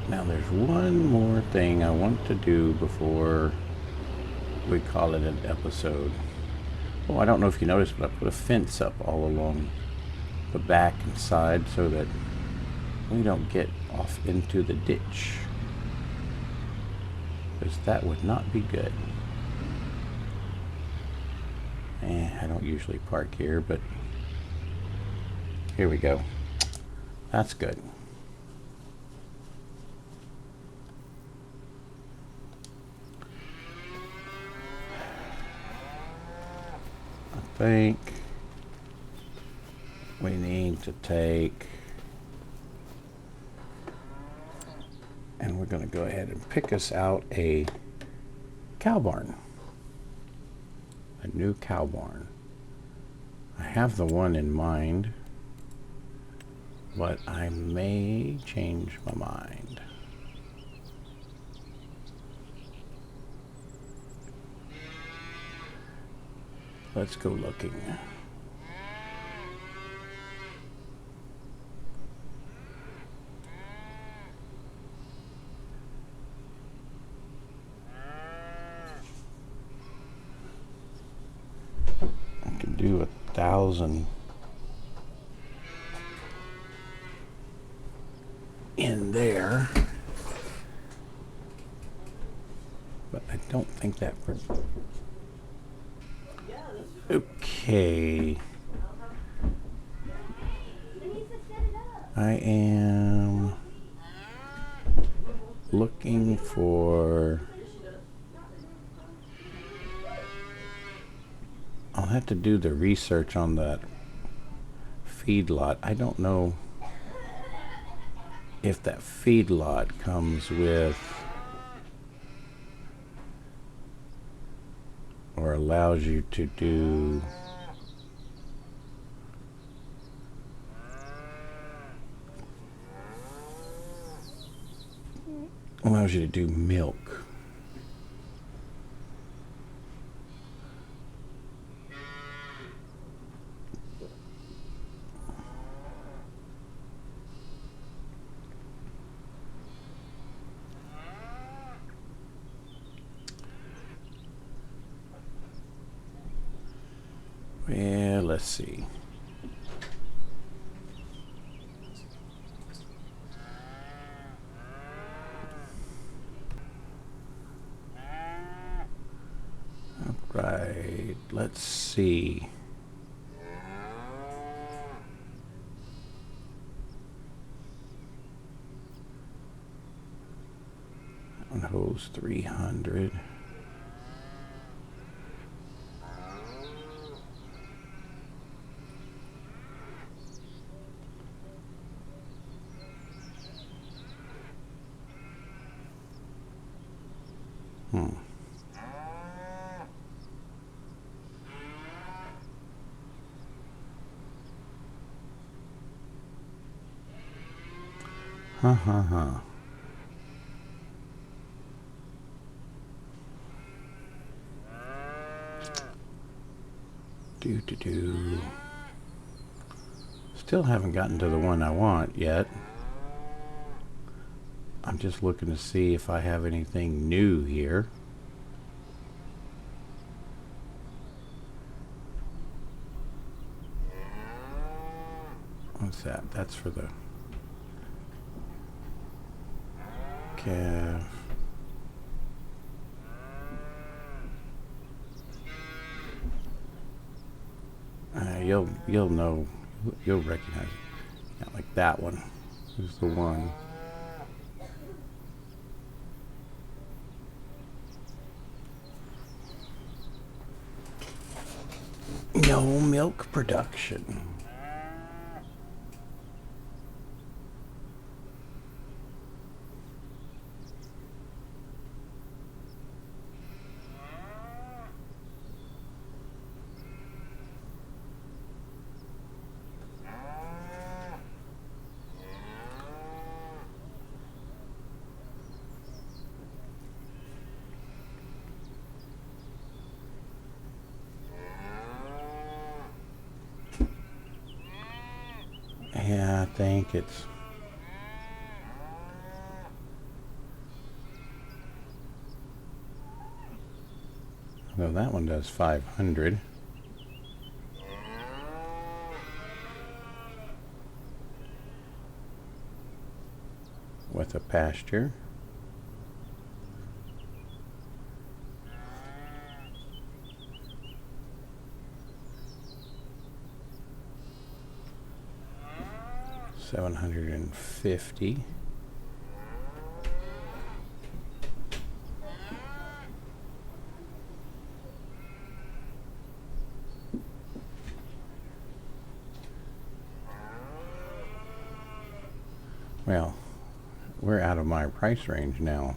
Now there's one more thing I want to do before we call it an episode. Oh, I don't know if you noticed, but I put a fence up all along the back and side so that we don't get off into the ditch, because that would not be good. I don't usually park here, but here we go. That's good. I think we need to take, and we're going to go ahead and pick us out a cow barn. A new cow barn. I have the one in mind, but I may change my mind. Let's go looking. I can do 1,000 in there, but I don't think that. Okay. I am looking for. I'll have to do the research on that feedlot. I don't know if that feedlot comes with or allows you to do milk. Well, let's see. All right, let's see. That one holds 300. Still haven't gotten to the one I want yet. I'm just looking to see if I have anything new here. What's that? That's for the calf. You'll know, you'll recognize it. Not like that one. Who's the one? No milk production. I think it's... No, that one does 500. With a pasture. $750. Well, we're out of my price range now.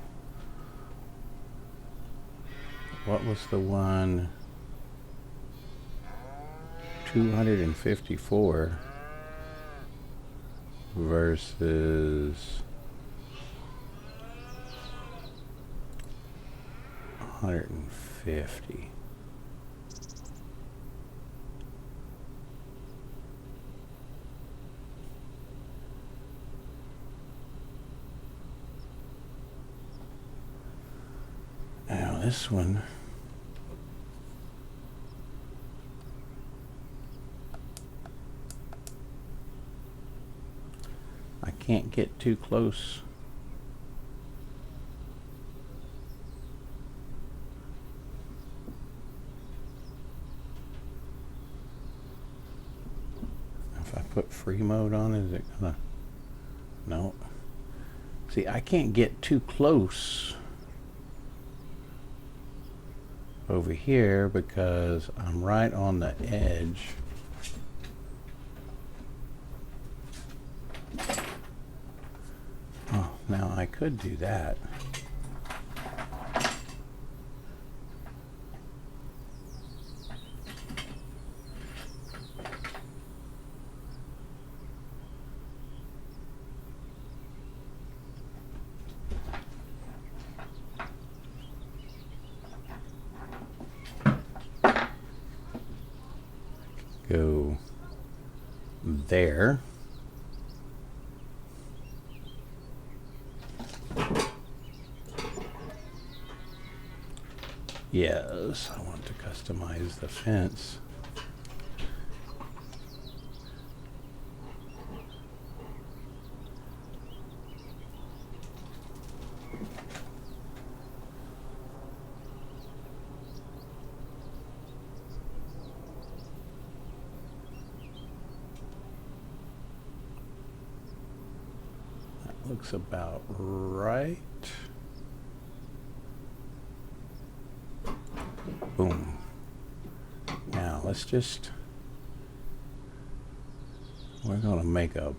What was the one? 254 versus 150. Now this one, I can't get too close. If I put free mode on, is it gonna? No. See, I can't get too close over here because I'm right on the edge. Oh, now I could do that. Go there. Yes, I want to customize the fence. Looks about right. Boom. Now let's just, we're gonna make a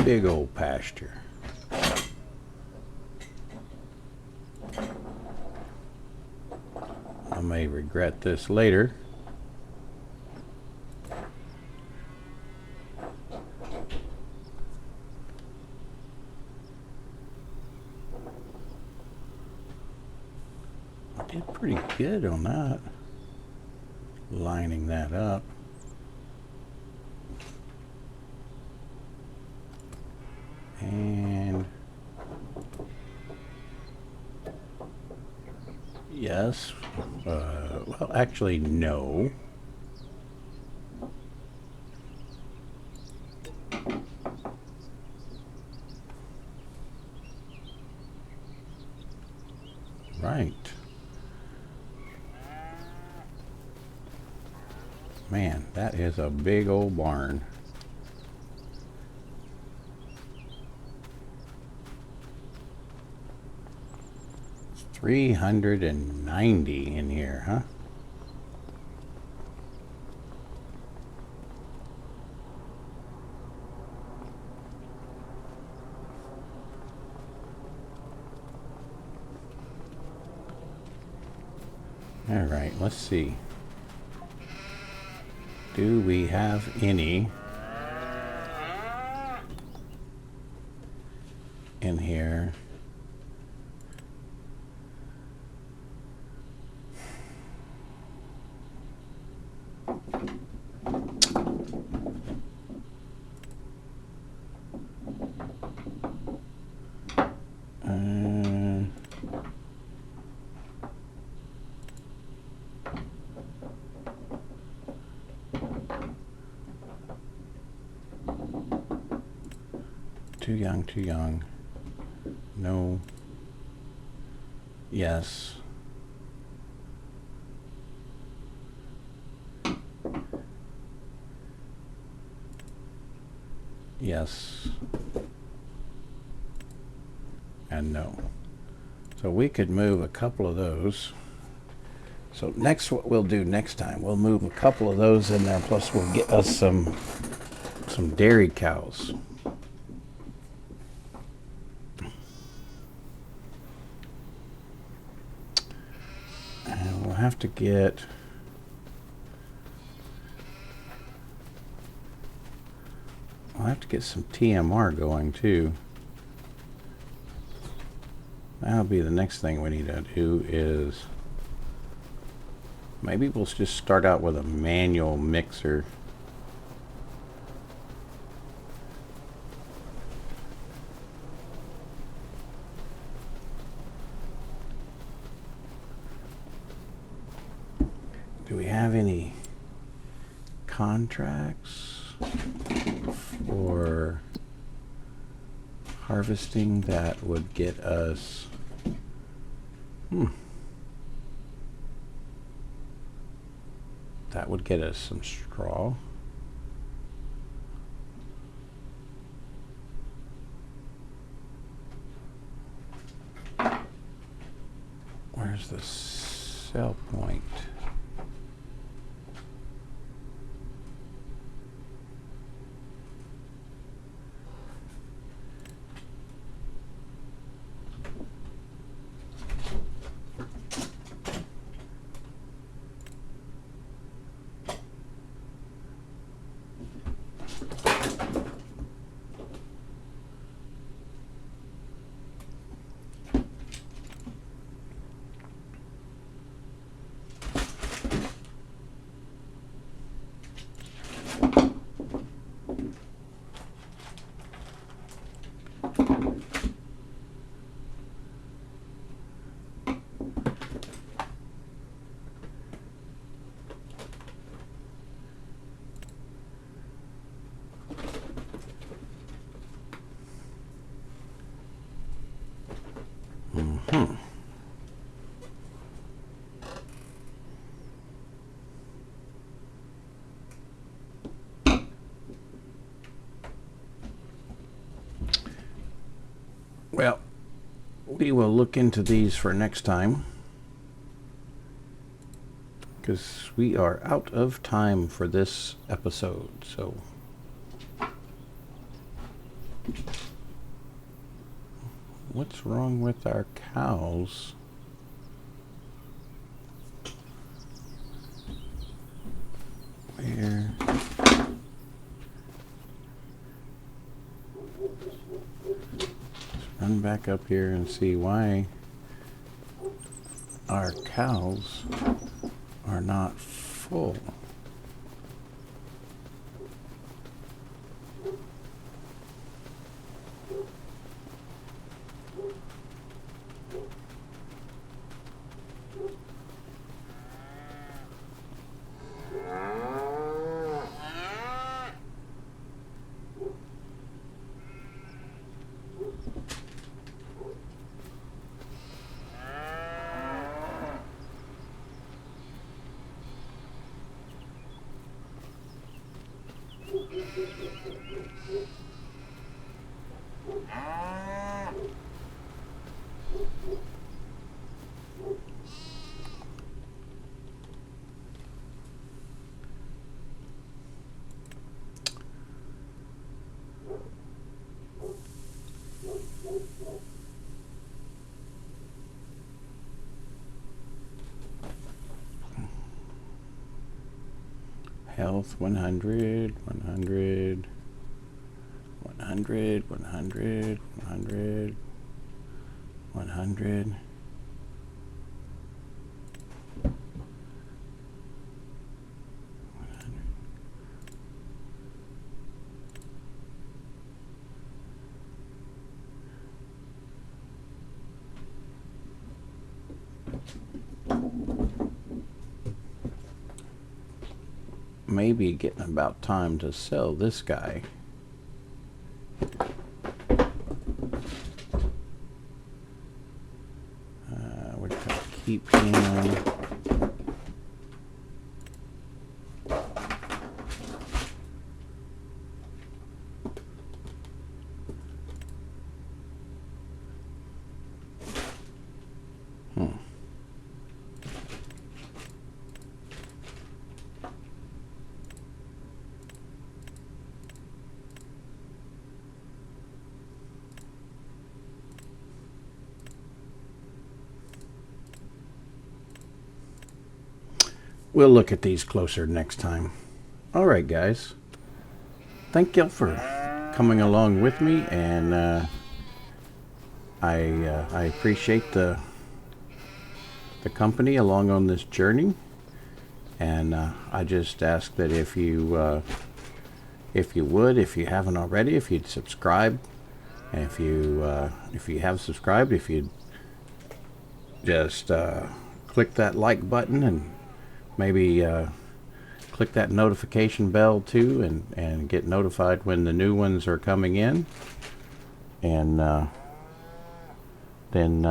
big old pasture. I may regret this later. Did pretty good on that, lining that up. And yes, well, actually no. Right. Man, that is a big old barn. It's 390 in here, huh? All right, let's see. Do we have any in here? Too young, too young. No. Yes. Yes. And no. So we could move a couple of those. So next, what we'll do next time, we'll move a couple of those in there, plus we'll get us some dairy cows. And we'll have to get some TMR going too. That'll be the next thing we need to do. Is maybe we'll just start out with a manual mixer. Do we have any contracts for harvesting that would get us? That would get us some straw. Where's the sell point? Well, we will look into these for next time, because we are out of time for this episode. So what's wrong with our cows? Where? Run back up here and see why our cows are not full. Health 100, 100, 100, 100, 100, 100. Maybe getting about time to sell this guy. Keep him. We'll look at these closer next time. All right, guys. Thank you for coming along with me, and I appreciate the company along on this journey. And I just ask that if you would, if you haven't already, if you'd subscribe, and if you have subscribed, if you'd just click that like button and maybe click that notification bell too, and get notified when the new ones are coming in. And then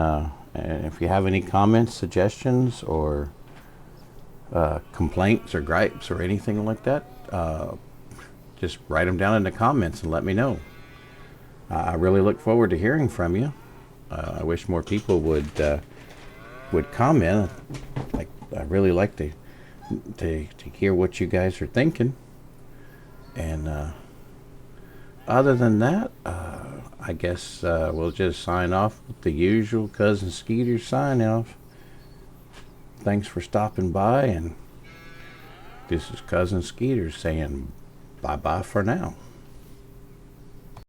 if you have any comments, suggestions, or complaints or gripes or anything like that, just write them down in the comments and let me know. I really look forward to hearing from you. I wish more people would comment. Like, I really like to hear what you guys are thinking. And other than that, I guess we'll just sign off with the usual Cousin Skeeter sign off. Thanks for stopping by, and this is Cousin Skeeter saying bye-bye for now.